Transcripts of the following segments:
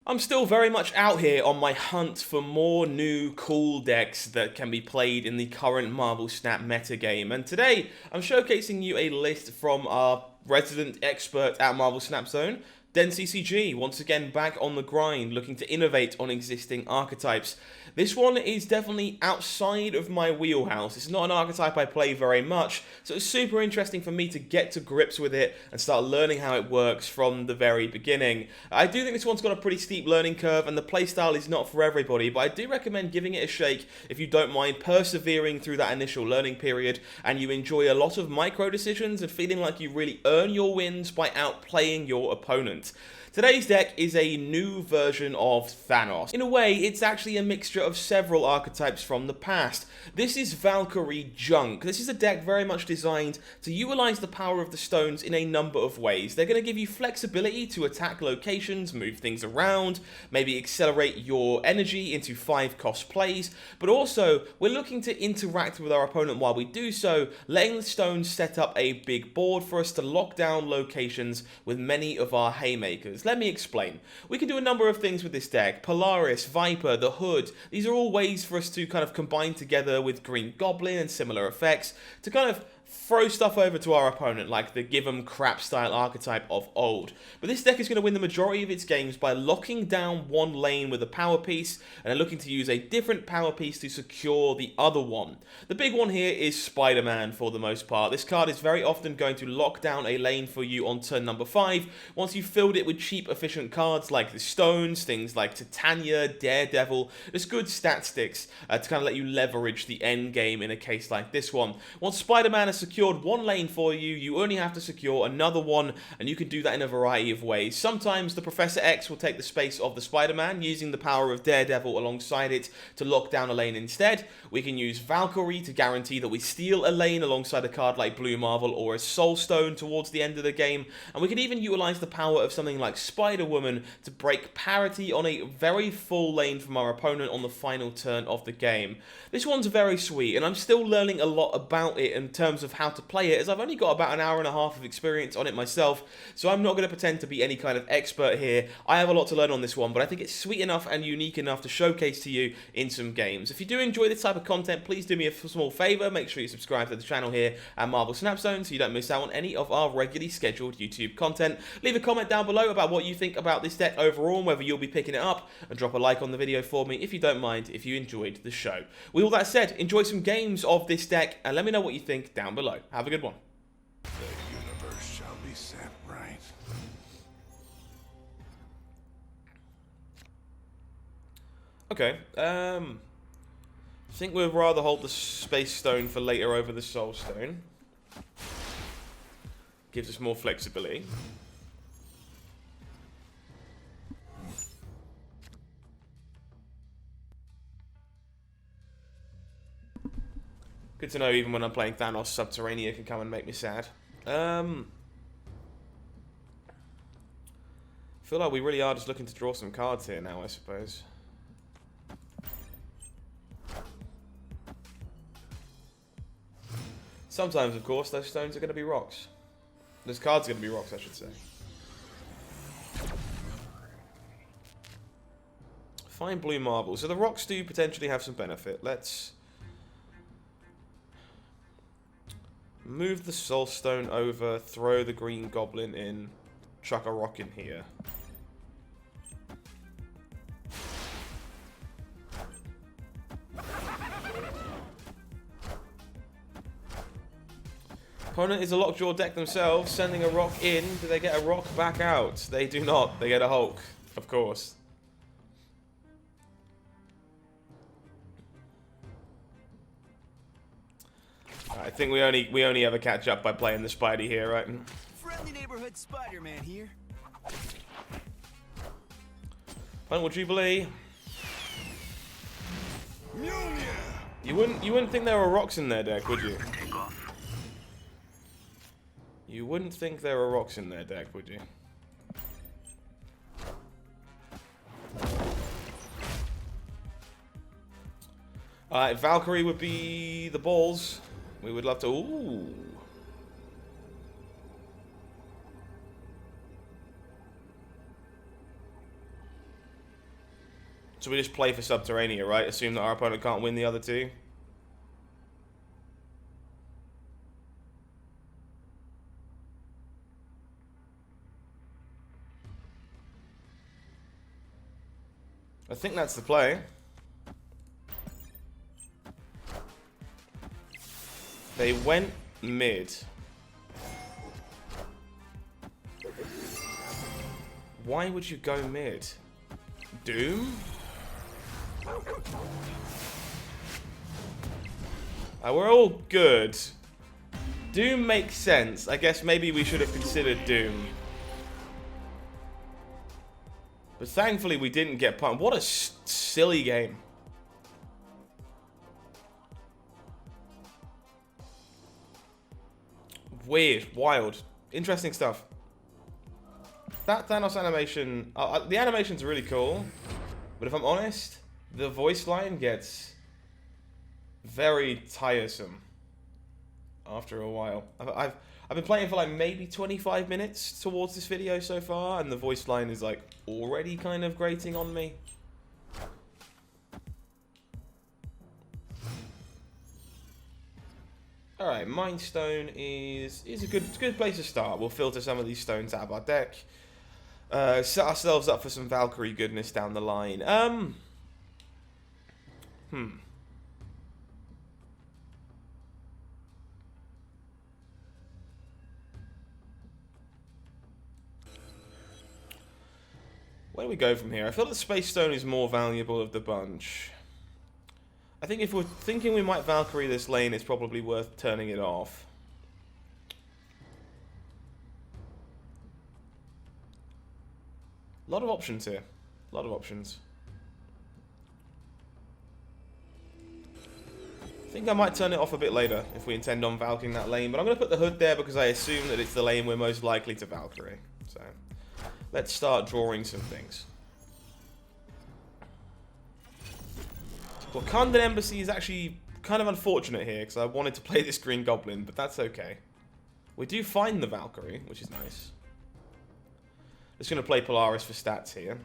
I'm still very much out here on my hunt for more new cool decks that can be played in the current Marvel Snap metagame, and today I'm showcasing you a list from our resident expert at Marvel Snap Zone, DenCCG, once again back on the grind, looking to innovate on existing archetypes. This one is definitely outside of my wheelhouse. It's not an archetype I play very much, so it's super interesting for me to get to grips with it and start learning how it works from the very beginning. I do think this one's got a pretty steep learning curve, and the playstyle is not for everybody, but I do recommend giving it a shake if you don't mind persevering through that initial learning period and you enjoy a lot of micro decisions and feeling like you really earn your wins by outplaying your opponent. Today's deck is a new version of Thanos. In a way, it's actually a mixture of several archetypes from the past. This is Valkyrie Junk. This is a deck very much designed to utilize the power of the stones in a number of ways. They're going to give you flexibility to attack locations, move things around, maybe accelerate your energy into 5-cost plays, but also we're looking to interact with our opponent while we do so, letting the stones set up a big board for us to lock down locations with many of our haymakers. Let me explain. We can do a number of things with this deck. Polaris, Viper, the Hood, these are all ways for us to kind of combine together with Green Goblin and similar effects to kind of throw stuff over to our opponent like the give 'em crap style archetype of old. But this deck is going to win the majority of its games by locking down one lane with a power piece and then looking to use a different power piece to secure the other one. The big one here is Spider-Man for the most part. This card is very often going to lock down a lane for you on turn number 5 once you've filled it with cheap efficient cards like the Stones, things like Titania, Daredevil, just good stat sticks to kind of let you leverage the end game in a case like this one. Once Spider-Man has secured one lane for you, you only have to secure another one, and you can do that in a variety of ways. Sometimes the Professor X will take the space of the Spider-Man, using the power of Daredevil alongside it to lock down a lane instead. We can use Valkyrie to guarantee that we steal a lane alongside a card like Blue Marvel or a Soul Stone towards the end of the game, and we can even utilize the power of something like Spider-Woman to break parity on a very full lane from our opponent on the final turn of the game. This one's very sweet, and I'm still learning a lot about it in terms of how to play it, as I've only got about an hour and a half of experience on it myself, so I'm not going to pretend to be any kind of expert here. I have a lot to learn on this one, but I think it's sweet enough and unique enough to showcase to you in some games. If you do enjoy this type of content, please do me a small favour, make sure you subscribe to the channel here at Marvel Snap Zone so you don't miss out on any of our regularly scheduled YouTube content. Leave a comment down below about what you think about this deck overall and whether you'll be picking it up, and drop a like on the video for me if you don't mind, if you enjoyed the show. With all that said, enjoy some games of this deck and let me know what you think down below. Have a good one. The universe shall be set right. Okay, I think we'd rather hold the Space Stone for later over the Soul Stone. Gives us more flexibility. Good to know even when I'm playing Thanos, Subterranea can come and make me sad. I feel like we really are just looking to draw some cards here now, I suppose. Sometimes, of course, those stones are going to be rocks. Those cards are going to be rocks, I should say. Fine Blue Marble. So the rocks do potentially have some benefit. Let's move the Soul Stone over, throw the Green Goblin in, chuck a rock in here. Opponent is a Lockjaw deck themselves, sending a rock in. Do they get a rock back out? They do not. They get a Hulk, of course. I think we only ever catch up by playing the Spidey here, right? Friendly neighborhood Spider-Man here. Final Jubilee. Mjolnir! You wouldn't think there were rocks in their deck, would you? You wouldn't think there were rocks in their deck, would you? Valkyrie would be the balls. We would love to. Ooh. So we just play for Subterranea, right? Assume that our opponent can't win the other two. I think that's the play. They went mid. Why would you go mid? Doom? We're all good. Doom makes sense. I guess maybe we should have considered Doom. But thankfully we didn't get pumped. What a silly game. Weird, wild, interesting stuff. That Thanos animation, the animation's really cool, but if I'm honest, the voice line gets very tiresome after a while. I've been playing for like maybe 25 minutes towards this video so far, and the voice line is like already kind of grating on me. Alright, Mind Stone is a good place to start. We'll filter some of these stones out of our deck. Set ourselves up for some Valkyrie goodness down the line. Where do we go from here? I feel that Space Stone is more valuable of the bunch. I think if we're thinking we might Valkyrie this lane, it's probably worth turning it off. A lot of options here. A lot of options. I think I might turn it off a bit later if we intend on Valkyring that lane, but I'm going to put the hood there because I assume that it's the lane we're most likely to Valkyrie. So, let's start drawing some things. Wakandan Embassy is actually kind of unfortunate here because I wanted to play this Green Goblin, but that's okay. We do find the Valkyrie, which is nice. Just going to play Polaris for stats here.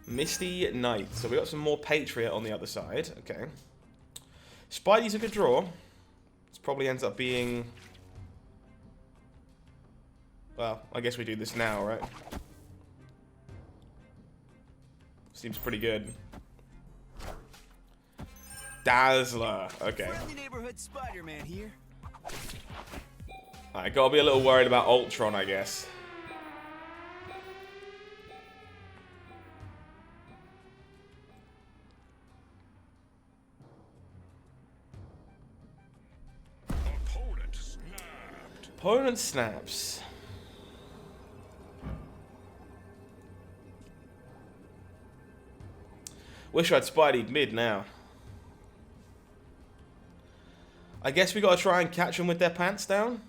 Misty Knight. So we got some more Patriot on the other side. Okay. Spidey's a good draw. This probably ends up being... Well, I guess we do this now, right? Seems pretty good. Dazzler. Okay. Friendly neighborhood Spider-Man here. I gotta be a little worried about Ultron, I guess. Opponent snapped. Opponent snaps. Wish I'd Spidey'd mid now. I guess we gotta try and catch them with their pants down.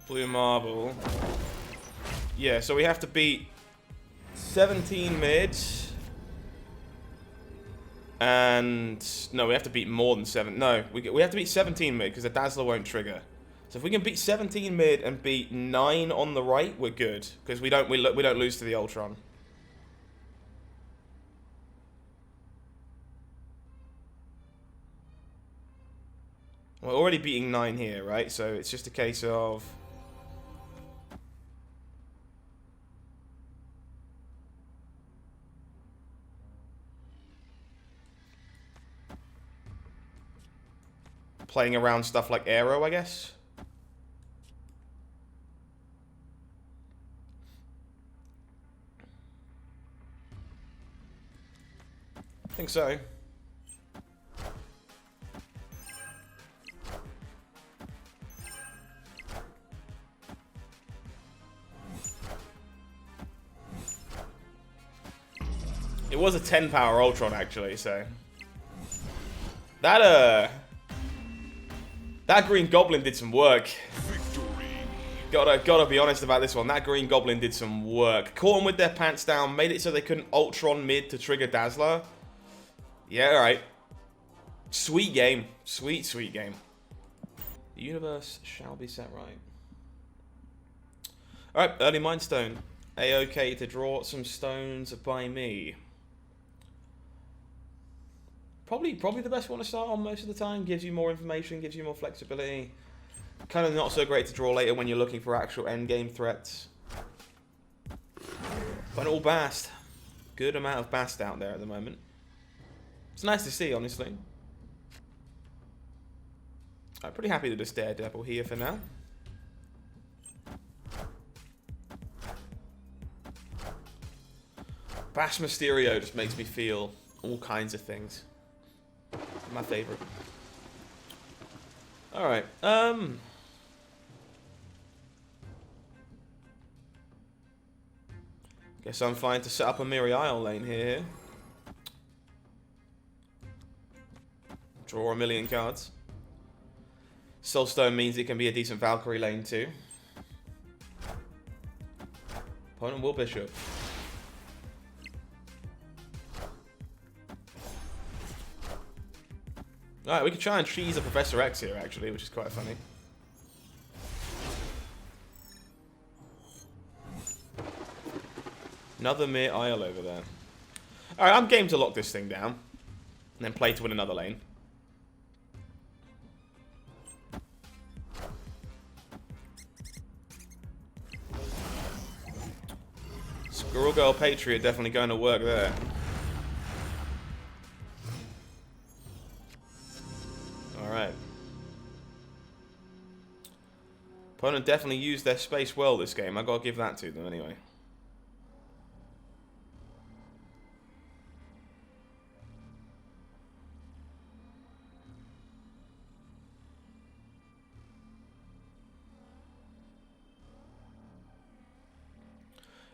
Blue marble. Yeah, so we have to beat 17 mids. And... No, we have to beat more than 7. No, we have to beat 17 mid because the Dazzler won't trigger. So if we can beat 17 mid and beat 9 on the right, we're good. Because we don't lose to the Ultron. We're already beating 9 here, right? So it's just a case of... playing around stuff like Aero, I guess. I think so. It was a 10 power Ultron, actually, so... That Green Goblin did some work. Gotta be honest about this one. That Green Goblin did some work. Caught them with their pants down, made it so they couldn't Ultron mid to trigger Dazzler. Yeah, alright. Sweet game. Sweet, sweet game. The universe shall be set right. Alright, early Mind Stone. A-okay to draw some stones by me. Probably the best one to start on most of the time. Gives you more information, gives you more flexibility. Kind of not so great to draw later when you're looking for actual endgame threats. But all Bast. Good amount of Bast out there at the moment. It's nice to see, honestly. I'm pretty happy to just Daredevil here for now. Bash Mysterio just makes me feel all kinds of things. My favorite. Alright, guess I'm fine to set up a Miriel lane here. Draw a million cards. Soulstone means it can be a decent Valkyrie lane too. Opponent will Bishop. Alright, we could try and cheese a Professor X here actually, which is quite funny. Another Mere Isle over there. Alright, I'm game to lock this thing down. And then play to win another lane. Squirrel Girl Patriot definitely going to work there. Alright. Opponent definitely used their space well this game. I gotta give that to them anyway.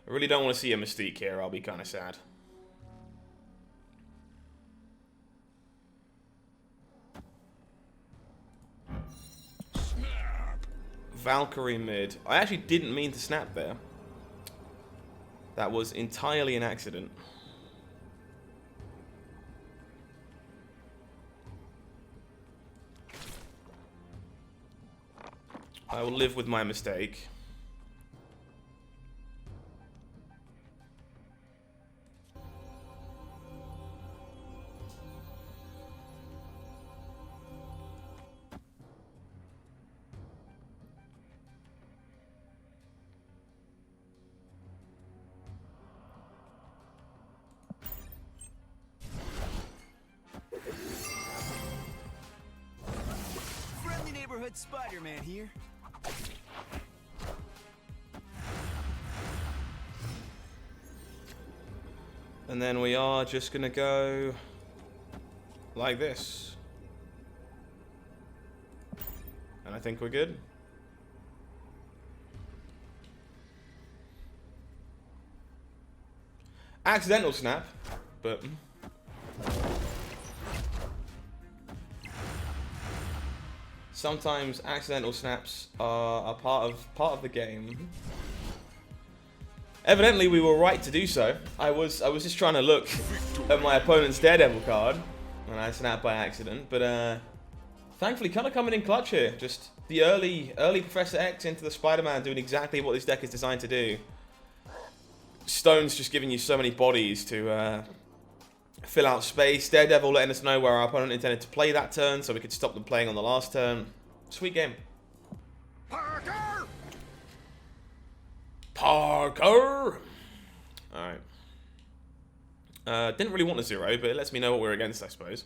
I really don't want to see a Mystique here. I'll be kind of sad. Valkyrie mid. I actually didn't mean to snap there. That was entirely an accident. I will live with my mistake. Spider-Man here. And then we are just gonna go like this. And I think we're good. Accidental snap, but sometimes accidental snaps are part of the game. Evidently, we were right to do so. I was just trying to look at my opponent's Daredevil card, and I snapped by accident. But thankfully, kind of coming in clutch here. Just the early Professor X into the Spider-Man, doing exactly what this deck is designed to do. Stone's just giving you so many bodies to fill out space. Daredevil letting us know where our opponent intended to play that turn, so we could stop them playing on the last turn. Sweet game. Parker! Alright. Didn't really want a 0, but it lets me know what we're against, I suppose.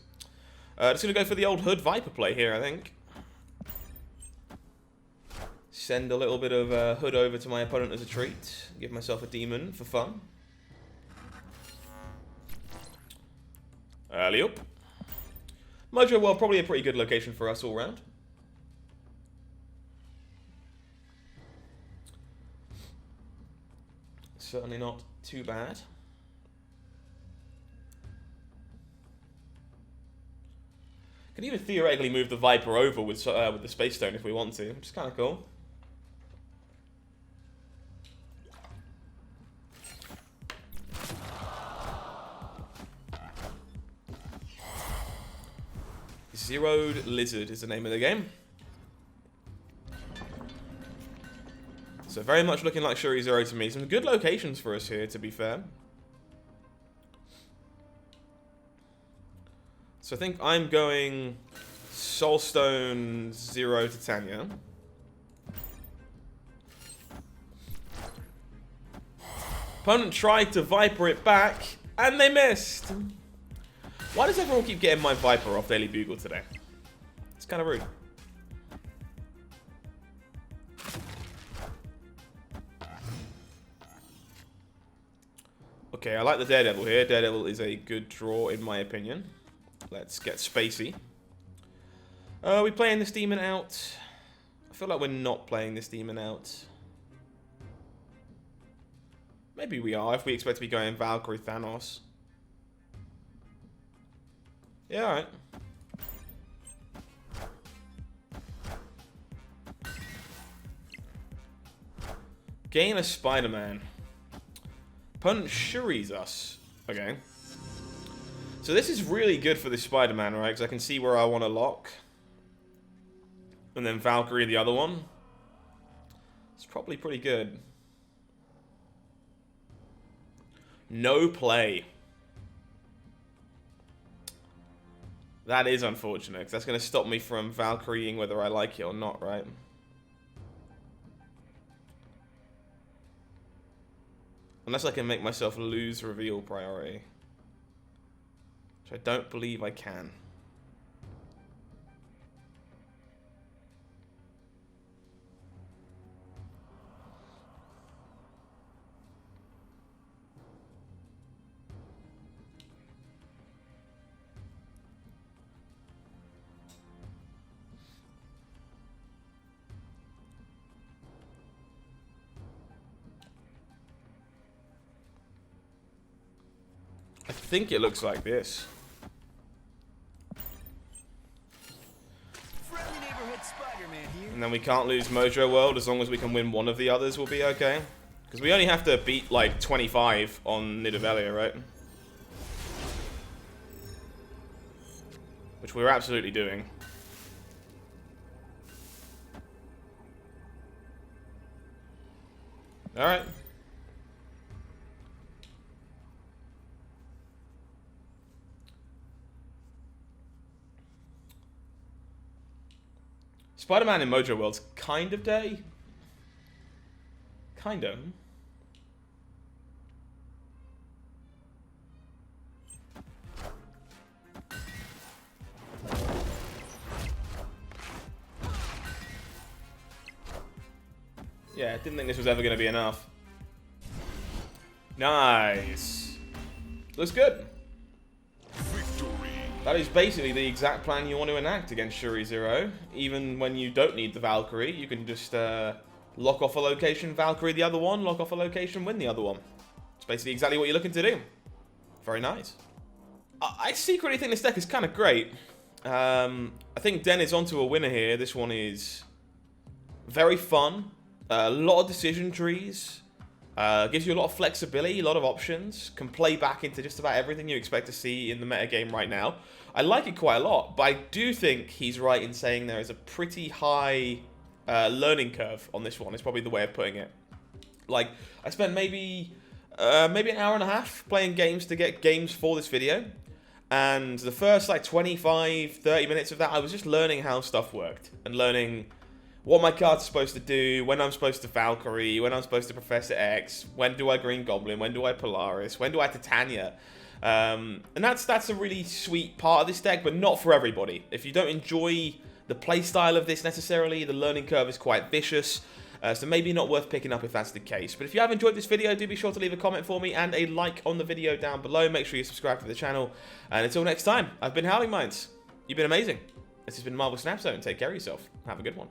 Just going to go for the old Hood Viper play here, I think. Send a little bit of Hood over to my opponent as a treat. Give myself a demon for fun. Alley up. Mojo World, probably a pretty good location for us all round. Certainly not too bad. Can even theoretically move the Viper over with the Space Stone if we want to, which is kind of cool. Zeroed Lizard is the name of the game. So very much looking like Shuri Zero to me. Some good locations for us here, to be fair. So I think I'm going Soulstone Zero to Tanya. Opponent tried to Viper it back, and they missed. Why does everyone keep getting my Viper off Daily Bugle today? It's kind of rude. Okay, I like the Daredevil here. Daredevil is a good draw, in my opinion. Let's get spacey. Are we playing this demon out? I feel like we're not playing this demon out. Maybe we are, if we expect to be going Valkyrie Thanos. Yeah, alright. Gain a Spider-Man. Opponent Shuri's us. Okay. So this is really good for this Spider-Man, right? Because I can see where I want to lock. And then Valkyrie the other one. It's probably pretty good. No play. That is unfortunate, because that's going to stop me from Valkyrieing whether I like it or not, right? Unless I can make myself lose reveal priority. Which I don't believe I can. I think it looks like this. Friendly neighborhood Spider-Man here. And then we can't lose Mojo World as long as we can win one of the others will be okay. Because we only have to beat like 25 on Nidavellia, right? Which we're absolutely doing. Alright. Spider-Man in Mojo World's kind of day. Kind of. Yeah, didn't think this was ever going to be enough. Nice. Looks good. That is basically the exact plan you want to enact against Shuri Zero. Even when you don't need the Valkyrie, you can just lock off a location, Valkyrie the other one, lock off a location, win the other one. It's basically exactly what you're looking to do. Very nice. I secretly think this deck is kind of great. I think Den is onto a winner here. This one is very fun. A lot of decision trees. Gives you a lot of flexibility, a lot of options. Can play back into just about everything you expect to see in the metagame right now. I like it quite a lot, but I do think he's right in saying there is a pretty high learning curve on this one. Is probably the way of putting it. Like, I spent maybe an hour and a half playing games to get games for this video. And the first like 25, 30 minutes of that, I was just learning how stuff worked. And learning what my card's supposed to do, when I'm supposed to Valkyrie, when I'm supposed to Professor X, when do I Green Goblin, when do I Polaris, when do I Titania. And that's a really sweet part of this deck, but not for everybody. If you don't enjoy the playstyle of this necessarily, the learning curve is quite vicious. So maybe not worth picking up if that's the case. But if you have enjoyed this video, do be sure to leave a comment for me and a like on the video down below. Make sure you subscribe to the channel. And until next time, I've been HowlingMines. You've been amazing. This has been Marvel Snap Zone. Take care of yourself. Have a good one.